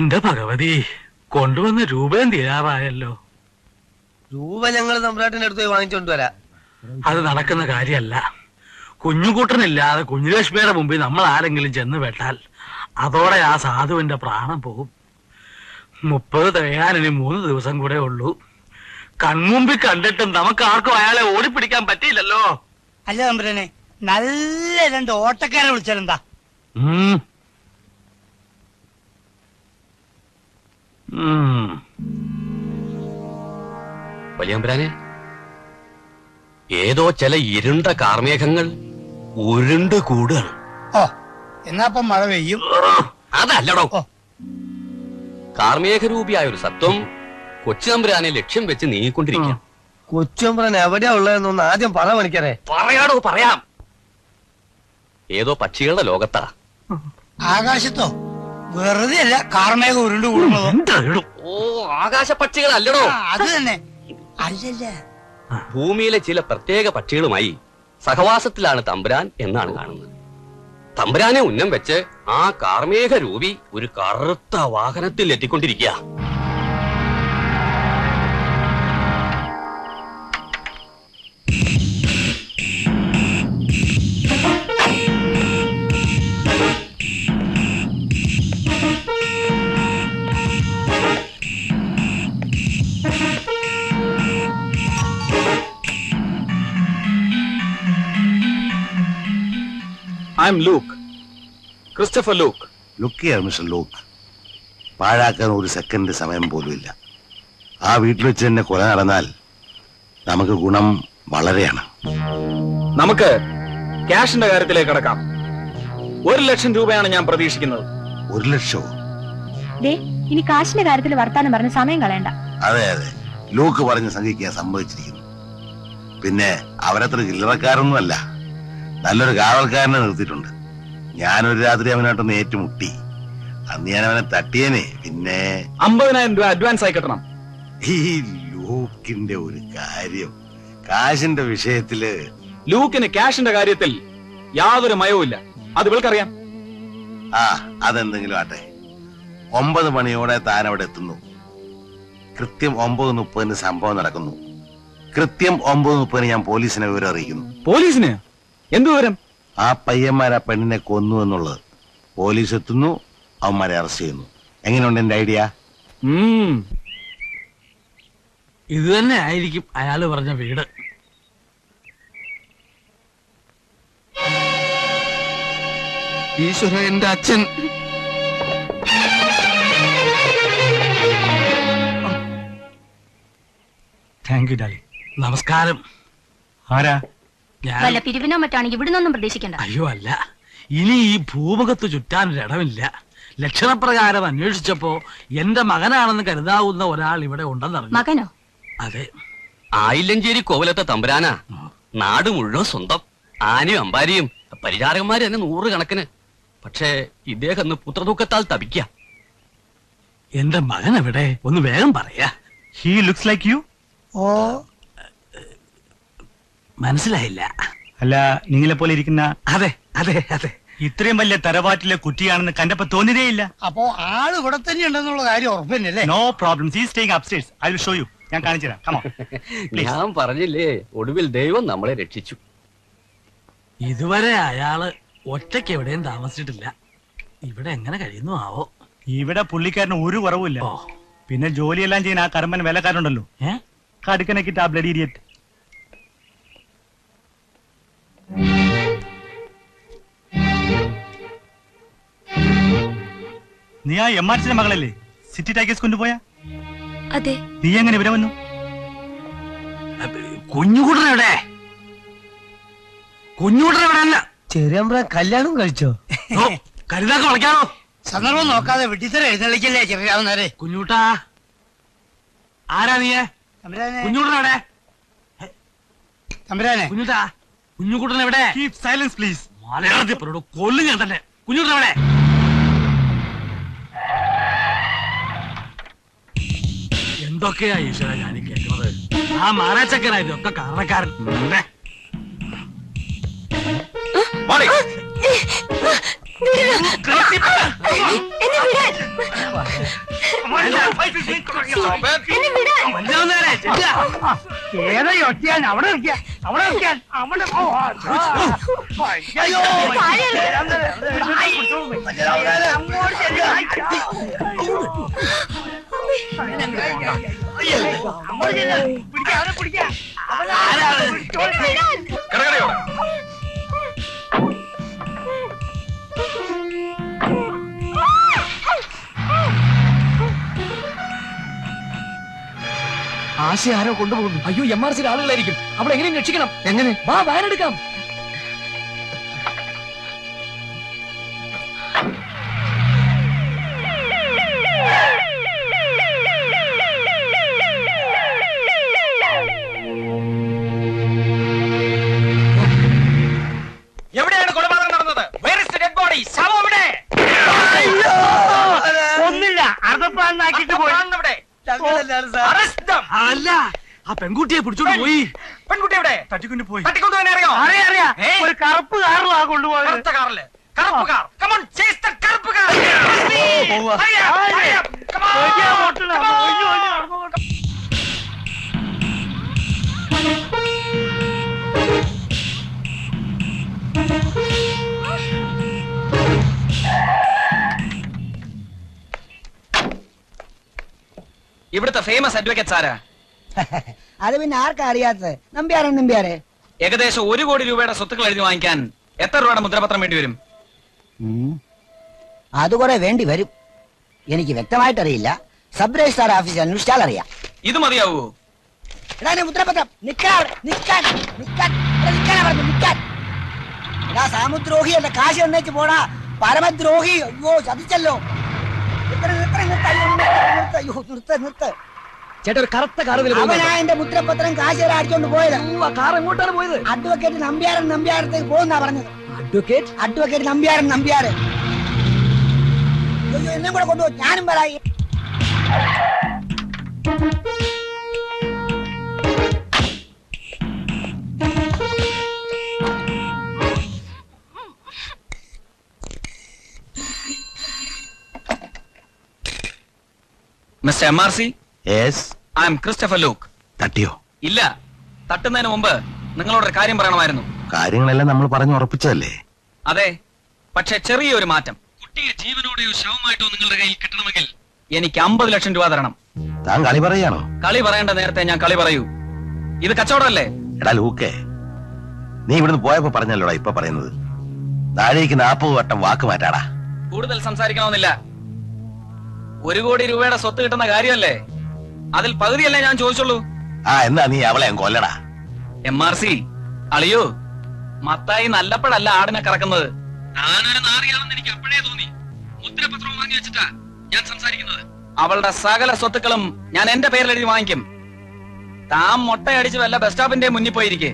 എന്റെ ഭഗവതി, കൊണ്ടുവന്ന രൂപയും തീരാറായല്ലോ. രൂപ ഞങ്ങൾ തമ്പ്രാട്ടിന്റെ അടുത്ത് പോയി വാങ്ങിച്ചോണ്ട് വരാം. അത് നടക്കുന്ന കാര്യമല്ല. കുഞ്ഞുകൂട്ടനില്ലാതെ കുഞ്ഞുലക്ഷ്മിയുടെ മുമ്പിൽ നമ്മൾ ആരെങ്കിലും ചെന്ന് വെട്ടാൽ അതോടെ ആ സാധുവിന്റെ പ്രാണം പോകും. 30 തികയാനിനി 3 ദിവസം കൂടെ ഉള്ളൂ. കൺമുമ്പിൽ കണ്ടിട്ടും നമുക്ക് ആർക്കും അയാളെ ഓടിപ്പിടിക്കാൻ പറ്റിയില്ലല്ലോ. അല്ല തമ്പുരാനെ, നല്ല 2 ഓട്ടക്കാരെ വിളിച്ചാലെന്താ? വലിയമ്പരാനെ, ഏതോ ചില ഇരുണ്ട കാർമേഘങ്ങൾ ഉരുണ്ട് കൂടുകയാണ്. ഓ, എന്നാപ്പം മഴ പെയ്യും. അതല്ലടോ, കാർമേഘരൂപിയായ ഒരു സത്വം കൊച്ചുതമ്പുരാനെ ലക്ഷ്യം വെച്ച് നീങ്ങിക്കൊണ്ടിരിക്കുക. കൊച്ചുതമ്പുരാൻ എവിടെയാ ഉള്ളതെന്നൊന്ന് ആദ്യം പറ മണിക്കരെ. പറയാടോ, പറയാം. ഏതോ പക്ഷികളുടെ ലോകത്താ. ആകാശത്തോ? വെറുതെ അല്ല കാർമേഘം ഉരുണ്ടു കൂടുന്നത്. ഓ, ആകാശ പക്ഷികളല്ലടോ. അത് തന്നെ. അല്ലല്ല, ഭൂമിയിലെ ചില പ്രത്യേക പക്ഷികളുമായി സഹവാസത്തിലാണ് തമ്പുരാൻ എന്നാണ് കാണുന്നത്. തമ്പുരാനെ ഉന്നം വെച്ച് ആ കാർമേഘ രൂപി ഒരു കറുത്ത വാഹനത്തിൽ എത്തിക്കൊണ്ടിരിക്കുക. I'm Luke. Christopher Luke. Look here, Mr. Luke. പാഴാക്കാൻ ഒരു സെക്കൻഡ് സമയം പോലും ഇല്ല. ആ വീട്ടിൽ വെച്ച് തന്നെ കൊല നടന്നാൽ നമുക്ക് ഗുണം വളരെയാണ്. നമുക്ക് ക്യാഷിന്റെ കാര്യത്തിലേക്ക് കടക്കാം. 1 ലക്ഷം രൂപയാണ് ഞാൻ പ്രതീക്ഷിക്കുന്നത്. 1 ലക്ഷമോ? ഇനി കാശിന്റെ കാര്യത്തിൽ വർത്താനം പറഞ്ഞ് സമയം കളയണ്ട. അതെ അതെ, ലൂക്ക് പറഞ്ഞ സംഖ്യയ്ക്ക് സംഭവിച്ചിരിക്കുന്നു. പിന്നെ അവരത്ര ചില്ലറക്കാരൊന്നും അല്ല. നല്ലൊരു കാവൽക്കാരനെ നിർത്തിയിട്ടുണ്ട്. ഞാനൊരു രാത്രി അവനായിട്ടൊന്ന് ഏറ്റുമുട്ടി. അന്ന് ഞാൻ അവനെ തട്ടിയേനെ. പിന്നെ 50,000 രൂപ അഡ്വാൻസ് ആയി കിട്ടണം. ഈ ലൂക്കിന്റെ ഒരു കാര്യം, കാശിന്റെ വിഷയത്തില് ലൂക്കിന് ക്യാഷിന്റെ കാര്യത്തിൽ യാതൊരു മയവുമില്ല. അത് ഇവൾക്കറിയാം. അതെന്തെങ്കിലും ആട്ടെ. 9 മണിയോടെ താൻ അവിടെ എത്തുന്നു. കൃത്യം 9:30 സംഭവം നടക്കുന്നു. കൃത്യം 9:30 ഞാൻ പോലീസിനെ വിവരം അറിയിക്കുന്നു. പോലീസിന് എന്ത് വിവരം? ആ പയ്യന്മാർ ആ പെണ്ണിനെ കൊന്നു എന്നുള്ളത്. പോലീസ് എത്തുന്നു, അവന്മാരെ അറസ്റ്റ് ചെയ്യുന്നു. എങ്ങനെയുണ്ട് എന്റെ ഐഡിയ? ഇത് തന്നെ ആയിരിക്കും അയാള് പറഞ്ഞ വീട്. ഈശ്വര, എന്റെ അച്ഛൻ. താങ്ക് യു ഡാലി. നമസ്കാരം. ആരാ? വല്ല പിരിവിനോ മറ്റാണെങ്കിൽ ഇവിടുന്നൊന്നും പ്രതീക്ഷിക്കണ്ട. അയ്യോ അല്ല, ഇനി ഈ ഭൂമുഖത്ത് ചുറ്റാനൊരിടമില്ല. ലക്ഷണപ്രകാരം അന്വേഷിച്ചപ്പോ എന്റെ മകനാണെന്ന് കരുതാവുന്ന ഒരാൾ ഇവിടെ ഉണ്ടെന്നറിഞ്ഞു. മകനോ? അതെ, ആയില്ലഞ്ചേരി കോവിലത്തെ തമ്പുരാനാ. നാട് മുഴുവൻ സ്വന്തം. ആനയും അമ്പാരിയും പരിചാരകന്മാര് തന്നെ 100 കണക്കിന്. പക്ഷേ ഇദ്ദേഹം ഒന്ന് പുത്രദുഃഖത്താൽ തപിക്ക. എന്റെ മകൻ എവിടെ? ഒന്ന് വേഗം പറയാ. He looks like you. ഓ, മനസ്സിലായില്ല. അല്ല, നിങ്ങളെ പോലെ ഇരിക്കുന്ന. അതെ അതെ അതെ. ഇത്രയും വലിയ തറവാട്ടിലെ കുട്ടിയാണെന്ന് കണ്ടപ്പോ തോന്നിയതേയില്ല. അപ്പോ ആള് ഇവിടെ തന്നെ ഉണ്ടെന്നുള്ള കാര്യം ഉറപ്പന്നല്ലേ? No problem. He is staying upstairs. I will show you. ഞാൻ കാണിച്ചു തരാം. Come on. ഞാൻ പറഞ്ഞില്ലേ, ഒടുവിൽ ദൈവം നമ്മളെ രക്ഷിച്ചു. ഇതുവരെ അയാള് ഒറ്റയ്ക്ക് എവിടെയും താമസിച്ചിട്ടില്ല. ഇവിടെ എങ്ങനെ കഴിയുന്നു ആവോ? ഇവിടെ പുള്ളിക്കാരന് ഒരു കുറവുമില്ല. പിന്നെ ജോലിയെല്ലാം ചെയ്യുന്ന ആ കർമ്മൻ വേലക്കാരുണ്ടല്ലോ, കടുക്കനക്കിട്ട് ആ ബ്ലഡി ഇഡിയറ്റ്. നീ ആ എംആർസിന്റെ മകളല്ലേ സിറ്റി ടൈഗേഴ്സ് കൊണ്ടുപോയ? അതെ. നീ എങ്ങനെ ഇവിടെ വന്നു? കുഞ്ഞുകൂട്ടനെവിടെ? കുഞ്ഞുകൂട്ടനെവിടെയല്ല. ചെറിയമ്പ്ര കല്യാണം കഴിച്ചോ? കരുതാക്ക് വളയ്ക്കാണോ? സന്ദർഭം നോക്കാതെ വെട്ടിത്തര എഴുന്നള്ളിക്കല്ലേ ചെറിയാവുന്നവരെ. കുഞ്ഞൂട്ടാ, ആരാ നീയെ? കുഞ്ഞുകൂട്ടനെവിടെ? തമ്പുരാനെ, കുഞ്ഞൂട്ടാ, കുഞ്ഞുകൂട്ടനെവിടെ? Keep silence please. മലയാളത്തിൽ പറയൂ, കൊല്ലും ഞാൻ തന്നെ. കുഞ്ഞൂട്ടനെവിടെ? എന്തൊക്കെയാ ഈശ്വര ഞാൻ കേൾക്കുന്നത്? ആ മാറാച്ചക്കനായിരുന്നു ഒക്കെ കാരണക്കാരൻ. Morning. എന്നെ വിടാൻ. എന്നെ വിടാൻ. ഏതാ ഒറ്റയാൻ അവിടെ നിൽക്കാൻ അവിടെ നിൽക്കാൻ അവിടെ അയ്യോ ആശ ആരോ കൊണ്ടുപോകുന്നു. അയ്യോ MRC ആളുകളായിരിക്കും. അവിടെ എങ്ങനെയും രക്ഷിക്കണം. എങ്ങനെ? വാ വാനെടുക്കാം. എവിടെയാണ് കൊലപാതകം നടന്നത്? Where is the dead body? ശവം എവിടെ? ഒന്നില്ല അർദ്ധപ്പാന്നാക്കിട്ട് പോയി. Arrest them. അല്ല, ആ പെൺകുട്ടിയെ പിടിച്ചോണ്ട് പോയി. പെൺകുട്ടി എവിടെ? തട്ടിക്കൊണ്ട് പോയി. തട്ടിക്കൊണ്ടുപോകാൻ അറിയോ? അറിയാം ഒരു കറുപ്പ് കാറിലാ കൊണ്ടുപോയത്. കറുത്ത കാറില്. കറുപ്പ് car. Come on, chase the കറുപ്പ് car. Hurry up. Come on. ഇവിടുത്തെ ഫേമസ് അഡ്വക്കേറ്റ്സ് ആരാ? അത് പിന്നെ ആർക്കാ അറിയാത്തത്? നമ്പ്യാരെ ഏകദേശം 1 കോടി രൂപയുടെ സ്വത്തുക്കൾ എഴുതി വാങ്ങിക്കാൻ എത്ര രൂപയുടെ മുദ്രപത്രം വേണ്ടി വരും? അത് കുറെ വേണ്ടി വരും. എനിക്ക് വ്യക്തമായിട്ടറിയില്ല. സബ് രജിസ്ട്രാർ ഓഫീസിൽ അന്വേഷിച്ചാൽ അറിയാം. ഇത് മതിയാവൂ? മുദ്രപത്രം സാമുദ്രോഹി എന്റെ കാശ് എന്നേക്ക് പോടാ. പരമദ്രോഹി. അയ്യോ ചതിച്ചല്ലോ. നിർത്ത്. ചേട്ടാ ഒരു കറുത്ത കാർ അവനാ എന്റെ മുദ്രപത്രം കാശ് അടിച്ചോണ്ട് പോയത്. കാർ എങ്ങോട്ടാണ് പോയത്? അഡ്വക്കേറ്റ് നമ്പ്യാരത്തേക്ക് പോകുന്നാ പറഞ്ഞത്. അഡ്വക്കേറ്റ് നമ്പ്യാരൻ. അയ്യോ എന്നെ കൂടെ കൊണ്ടുപോ. ഞാനും പറയാ. Mister MRC, yes. I'm Christopher Luke. തട്ടിയോ? ഇല്ല, തട്ടുന്നതിന് മുമ്പ് നിങ്ങളോടൊരു കാര്യം പറയണമായിരുന്നു. കാര്യങ്ങളെല്ലാം നമ്മൾ പറഞ്ഞു ഉറപ്പിച്ചതല്ലേ? അതെ, പക്ഷെ ചെറിയൊരു മാറ്റം. കുട്ടിയെ ജീവനോടെയോ ശവമായിട്ടോ നിങ്ങളുടെ കയ്യിൽ കിട്ടണമെങ്കിൽ എനിക്ക് 50 ലക്ഷം രൂപ തരണം. താൻ കളി പറയാണോ? കളി പറയേണ്ട നേരത്തെ ഞാൻ കളി പറയൂ. ഇത് കച്ചവടമല്ലേ? എടാ ലൂക്കേ, നീ ഇവിടുന്ന് പോയപ്പോ പറഞ്ഞല്ലോടാ ഇപ്പൊ പറയുന്നത്. താഴേക്ക് 40 വട്ടം വാക്ക് മാറ്റാടാ. കൂടുതൽ സംസാരിക്കണമെന്നില്ല. 1 കോടി രൂപയുടെ സ്വത്ത് കിട്ടുന്ന കാര്യമല്ലേ? അതിൽ പകുതിയല്ലേ ഞാൻ ചോദിച്ചുള്ളൂ. എന്നാ നീ അവളെ കൊല്ലടാ. MRC, അളിയോ, മത്തായി നല്ലപ്പോഴല്ല ആടിനെ കറക്കുന്നത്. താനൊരു നാറിയാണെന്ന് എനിക്ക് അപ്പോഴേ തോന്നി. മുദ്രപത്രം വാങ്ങി വെച്ചിട്ടാ ഞാൻ സംസാരിക്കുന്നത്. അവളുടെ സകല സ്വത്തുക്കളും ഞാൻ എന്റെ പേരിൽ എഴുതി വാങ്ങിക്കും. താൻ മൊട്ടയടിച്ച് വല്ല ബസ് സ്റ്റോപ്പിന്റെ മുന്നിൽ പോയിരിക്കെ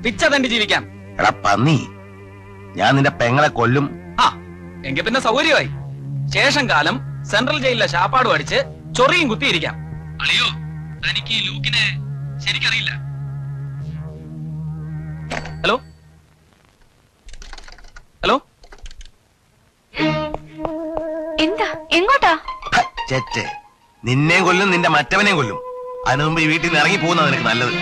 പിച്ച തണ്ടി ജീവിക്കാം. എടാ പന്നി, ഞാൻ നിന്റെ പെങ്ങളെ കൊല്ലും. എങ്കിൽ പിന്നെ സൗകര്യമായി. ശേഷം കാലം സെൻട്രൽ ജയിലിലെ ശാപ്പാടും അടിച്ച് ചൊറിയും കുത്തിയിരിക്കാം. അളിയോ, തനിക്ക് ഈ ലൂക്കിനെ ശരിക്കറിയില്ല. ഹലോ ഹലോ, എന്താ? എങ്ങോട്ടാ? ചെറ്റ്, നിന്നെയും കൊല്ലും നിന്റെ മറ്റവനെയും കൊല്ലും. അതിനു മുമ്പ് ഈ വീട്ടിൽ നിന്ന് ഇറങ്ങി പോകുന്നത് നിനക്ക് നല്ലത്.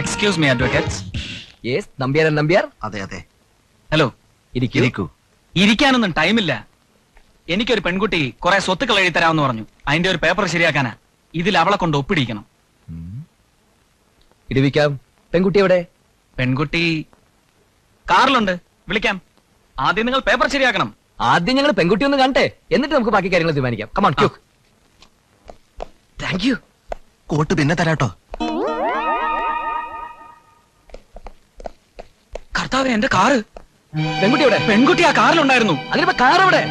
Excuse me advocates. Yes, Nambiar. അതെ. ഹലോ, ഇരിക്കൂ. ഇരിക്കാനൊന്നും ടൈമില്ല. എനിക്കൊരു പെൺകുട്ടി കുറെ സ്വത്തുക്കൾ എഴുതി തരാമെന്ന് പറഞ്ഞു. അതിന്റെ ഒരു പേപ്പർ ശരിയാക്കാനാ. ഇതിൽ അവളെ കൊണ്ട് ഒപ്പിടിക്കണം. ഇടിവിക്കാം. പെൺകുട്ടി എവിടെ? പെൺകുട്ടി കാറിലുണ്ട്, വിളിക്കാം. ആദ്യം നിങ്ങൾ പേപ്പർ ശരിയാക്കണം. ആദ്യം ഞങ്ങൾ പെൺകുട്ടി ഒന്ന് കാണട്ടെ, എന്നിട്ട് നമുക്ക് ബാക്കി കാര്യങ്ങൾ തീരുമാനിക്കാം. Come on quick. Thank you. Coat പിന്നെ തരാട്ടോ. കർത്താവേ, എന്റെ കാറ്. പെൺകുട്ടി എവിടെ? പെൺകുട്ടി ആ കാറിലുണ്ടായിരുന്നു. അതിനിപ്പോ കാർ എവിടെ?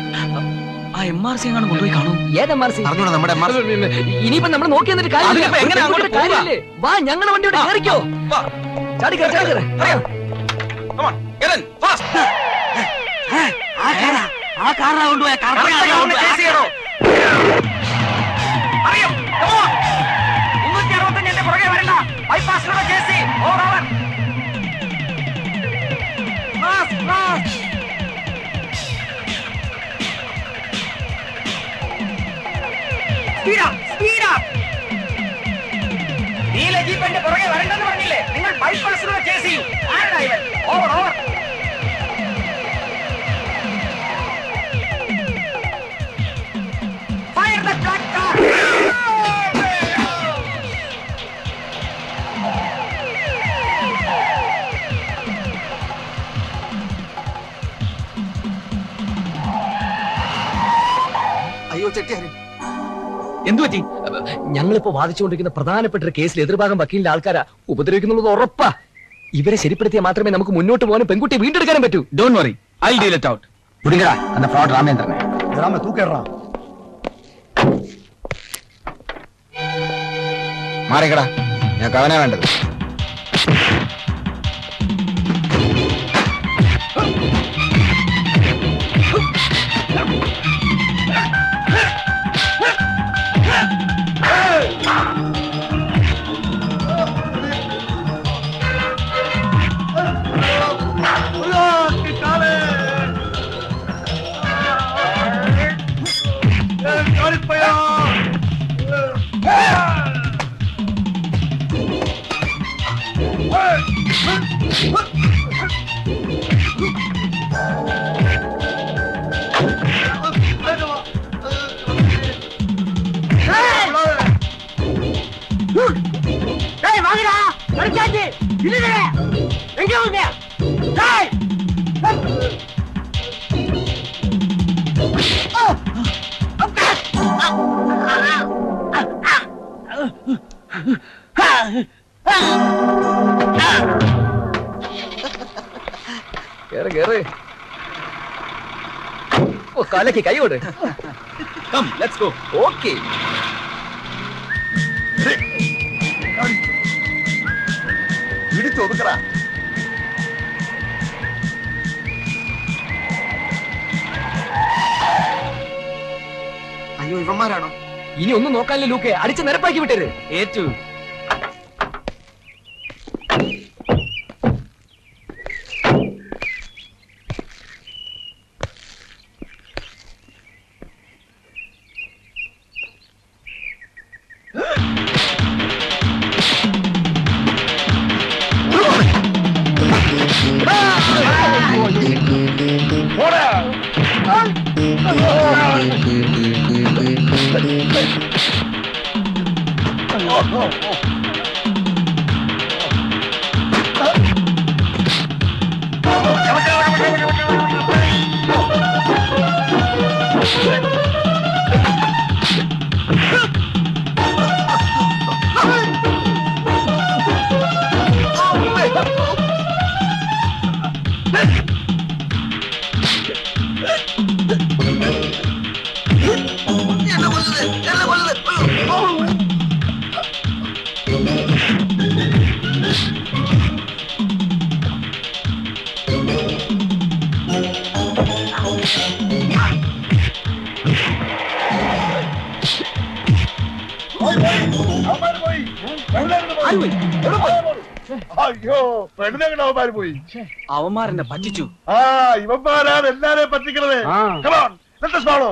ആ MRC എങ്ങാനും കൊണ്ടുപോയി കാണും. ഏത് MRC? അറിഞ്ഞൂടാ, നമ്മുടെ MRC. ഇനിയിപ്പോ നമ്മൾ നോക്കി എന്നിട്ട് കാര്യമില്ല. അതിനിപ്പോ എങ്ങനെ അങ്ങോട്ട് പെൺകുട്ടിയുടെ കാര്യമില്ലേ? വാ, ഞങ്ങളുടെ വണ്ടിയോട് കേറിക്കോ. ചാടിക്കോ. ആ കാറാ കൊണ്ടുപോയ ബൈപ്പാസ് ചെട്ടിയാര് എന്തു പറ്റി? ഞങ്ങളിപ്പോ വാദിച്ചുകൊണ്ടിരിക്കുന്ന പ്രധാനപ്പെട്ട ഒരു കേസിൽ എതിർഭാഗം വക്കീലിന്റെ ആൾക്കാരാ ഉപദ്രവിക്കുന്നുള്ളത് ഉറപ്പാ. ഇവരെ ശരിപ്പെടുത്തിയാൽ മാത്രമേ നമുക്ക് മുന്നോട്ട് പോകാനും പെൺകുട്ടിയെ വീണ്ടെടുക്കാനും പറ്റൂ. Don't worry, I deal it out. പിടിക്കടാ அந்த ஃப்ராட் ராமேந்திரனை. ராம தூக்கிடுறான். മാറിക്കടാ, ഞാൻ അവനാ വേണ്ടത്. കാലക്ക് കൈയോട്. Let's go. ഓക്കേ. ഇടിച്ചൊതുക്കടാ. അയ്യോ ഇവന്മാരാണോ? ഇനി ഒന്നും നോക്കാനില്ല ലൂക്കെ, അടിച്ച് നിരപ്പാക്കി വിട്ടരുത്. ഏറ്റു. അയ്യോ, പെണ്ണുങ്ങളവന്മാര് പോയി. അവന്മാരെന്നെ പറ്റിച്ചു. ആ, ഇവന്മാരാണ് എല്ലാരെയും പറ്റിക്കണത്. Come on, let us follow.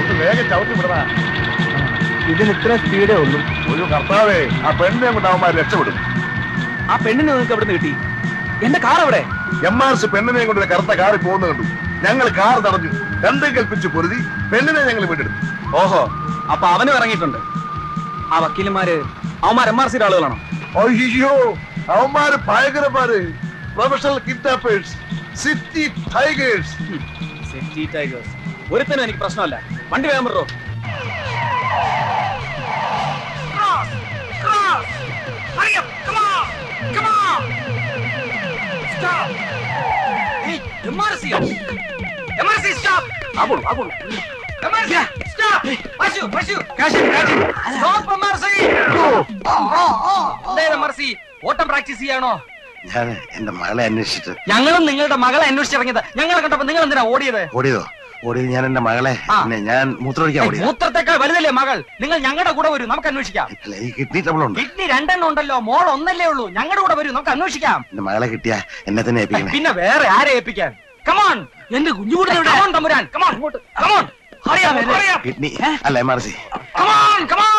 ഒന്ന് വേഗം ചവിട്ടി വിടണ. ഇതിന് ഇത്ര സ്പീഡേ ഉള്ളൂ. ഒരു കർത്താവേ, ആ പെണ്ണിനെ കൊണ്ട് അവന്മാർ രക്ഷപ്പെടും. ആ പെണ്ണിനെ നിങ്ങൾക്ക് എവിടെ നിന്ന് കിട്ടി? എന്റെ കാർ എവിടെ? MRC പെണ്ണിനെ കൊണ്ട് കറുത്ത കാറിൽ പോകുന്ന കണ്ടു. ഞങ്ങൾ കാർ തടഞ്ഞു, രണ്ടും കൽപ്പിച്ച് പൊരുതി പെണ്ണിനെ ഞങ്ങൾ വീണ്ടെടുത്തു. ഓഹോ, അപ്പൊ അവനും ഇറങ്ങിയിട്ടുണ്ട്. ആ വക്കീലന്മാര് അവന്മാർ MRC ആളുകളാണോ? അയ്യോ, അവന്മാര് ഭയങ്കരന്മാര്, professional kidnappers, city tigers. City tigers. ഒരുത്തനും എനിക്ക് പ്രശ്നമല്ല. വണ്ടി വേഗം വിടോ. ഓട്ടം പ്രാക്ടീസ് ചെയ്യാണോ? ഞാൻ എന്റെ മകളെ അന്വേഷിച്ചിട്ട്. ഞങ്ങളും നിങ്ങളുടെ മകളെ അന്വേഷിച്ചിറങ്ങിയത്. ഞങ്ങളെ കണ്ടപ്പോ നിങ്ങൾ എന്തിനാ ഓടിയത്? ഓടിയതോ? ഞാൻ എന്റെ മകളെ ഞാൻ മൂത്രമൊഴിക്കാൻ ഓടിയത്. മൂത്രത്തെക്കാൾ വലുതല്ലേ മകൾ? നിങ്ങൾ ഞങ്ങളുടെ കൂടെ വരൂ, നമുക്ക് അന്വേഷിക്കാം. ഈ കിഡ്നി ട്രബിൾ ഉണ്ട്. കിഡ്നി 2 ഉണ്ടല്ലോ, മോൾ 1 ഉള്ളൂ. ഞങ്ങളുടെ കൂടെ വരൂ, നമുക്ക് അന്വേഷിക്കാം. എന്റെ മകളെ കിട്ടിയാ എന്നെ തന്നെ ഏൽപ്പിക്കണേ. പിന്നെ വേറെ ആരെ ഏൽപ്പിക്കാൻ? കമോൺ, എന്റെ കുഞ്ഞുകൂടെ തമ്പുരാൻ, കമോൺ, കമോൺ, കിഡ്നി അല്ല MRC. Come on, come on.